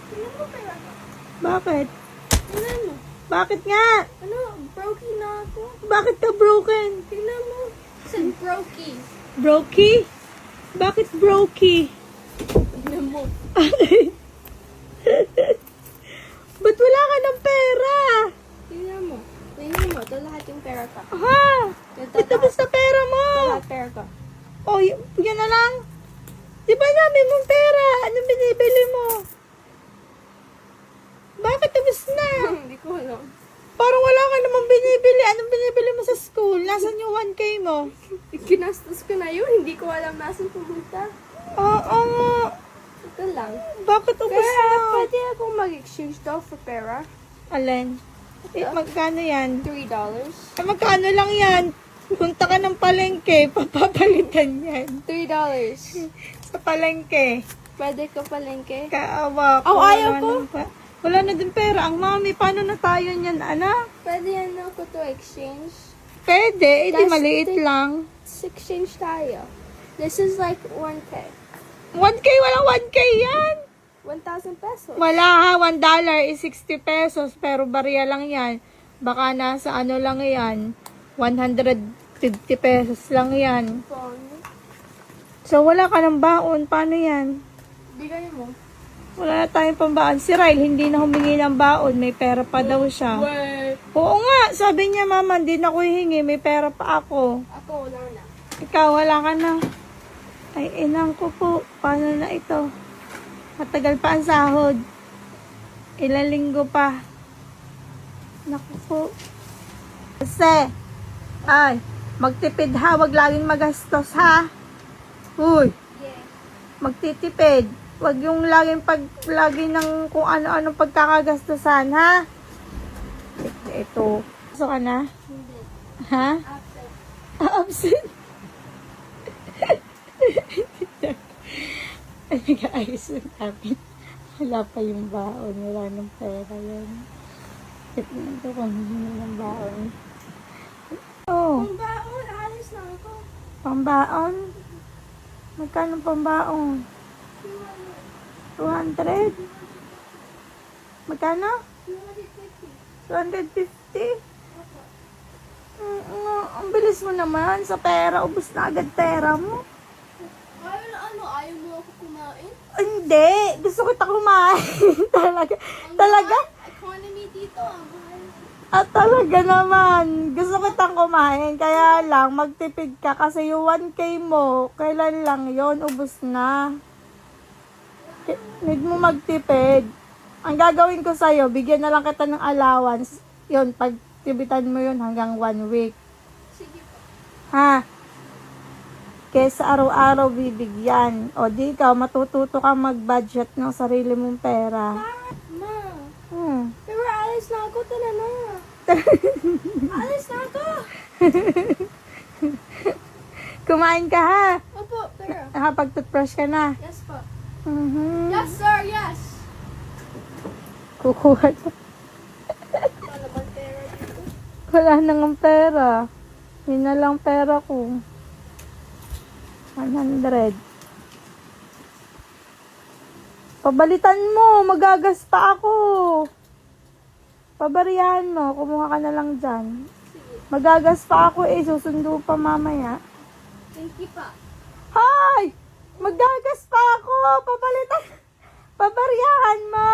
Tingnan mo pera ko. Bakit? Tingnan mo. Bakit nga? Ano? Brokey na ako. Bakit ka broken? Tingnan mo. Said brokey. Brokey? Bakit brokey? Tingnan mo. Ba't wala ka ng pera? Tingnan mo. Tingnan mo. Ito lahat yung pera ko. Ha? Ito Ba't tapos na pera mo? lahat pera ko. Oh, yan na lang. Di ba dami mong pera? Anong binibili mo? Bakit tapos na? Hindi ko alam. Parang wala ka namang binibili. Anong binibili mo sa school? Nasaan yung 1K mo? Ginastos ko na yun. Hindi ko alam nasan pumunta. Oo nga. Ito lang. Bakit ubos Kaya na? pwede akong mag-exchange daw for pera. Alin? Magkano yan? $3. Magkano lang yan? Punta ka ng palengke, papapalitan yan. $3. Sa palengke. Pwede ka palengke? Kaawa ko. Oh, ayaw wala ko. Wala na din pera. Ang mami, paano na tayo niyan, anak? Pwede yan ako to exchange. Pwede, edi That's maliit the- lang. Let's exchange tayo. This is like 1K. 1K, walang 1K yan. 1,000 pesos. Wala ha, $1 is 60 pesos, pero barya lang yan. Baka nasa ano lang yan, 150 pesos lang yan. So, wala ka ng baon. Paano yan? Bigay mo. Wala na tayong pambaon. Si Ryle, hindi na humingi ng baon. May pera pa daw siya. Wait. Oo nga, sabi niya, mama, hindi na ko hihingi. May pera pa ako. Ako, wala na. Ikaw, wala ka na. Ay, inang ko po. Paano na ito? Matagal pa ang sahod. Ilang linggo pa. Naku po. Kasi, ay, magtipid ha. Wag laging magastos ha. Uy, Yeah. magtitipid. Wag yung laging lagi ng kung ano-ano pagkakagastusan ha. Ito. Gusto ka na? Hindi. Ha? After. Absent. Ay, nag-aayos na namin. Wala pa yung baon. Wala ng pera yan. Ito kung hindi ng baon. Oh, Kung baon, alis na ako. pambaon. Magkano pambaon? 200? Magkano? 250. 250? Ang bilis mo naman sa pera. Ubus na agad pera mo. Ayaw mo ako kumain? Hindi. Gusto kita kumain. Talaga. Talaga? Economy dito, ang mahal. At talaga naman. Gusto kitang kumain. Kaya lang, magtipid ka. Kasi yung 1K mo, kailan lang yon ubus na. Need mo magtipid. Ang gagawin ko sa'yo, bigyan na lang kita ng allowance. Yun, pagtibitan mo yun hanggang 1 week. Sige po. Ha? Kesa araw-araw bibigyan. O di ikaw, matututo ka mag-budget ng sarili mong pera. Ma, Hmm. pero alis na ako. Tala na. Alis na ako. Kumain ka ha? Opo, pero. Nakapag-toothbrush ka na. Yes po. Mhm. Yes, sir, yes. Kukuha na. Wala bang pera dito? Wala nang pera. Yun na lang pera ko. 100. Pabalitan mo. Magagas pa ako. Pabariyahan mo. Kumuha ka na lang dyan. Sige. Magagas pa ako eh. Susundo pa mamaya. Thank you pa. Hoy! Magagas pa ako! Pabalitan! Pabariyahan mo!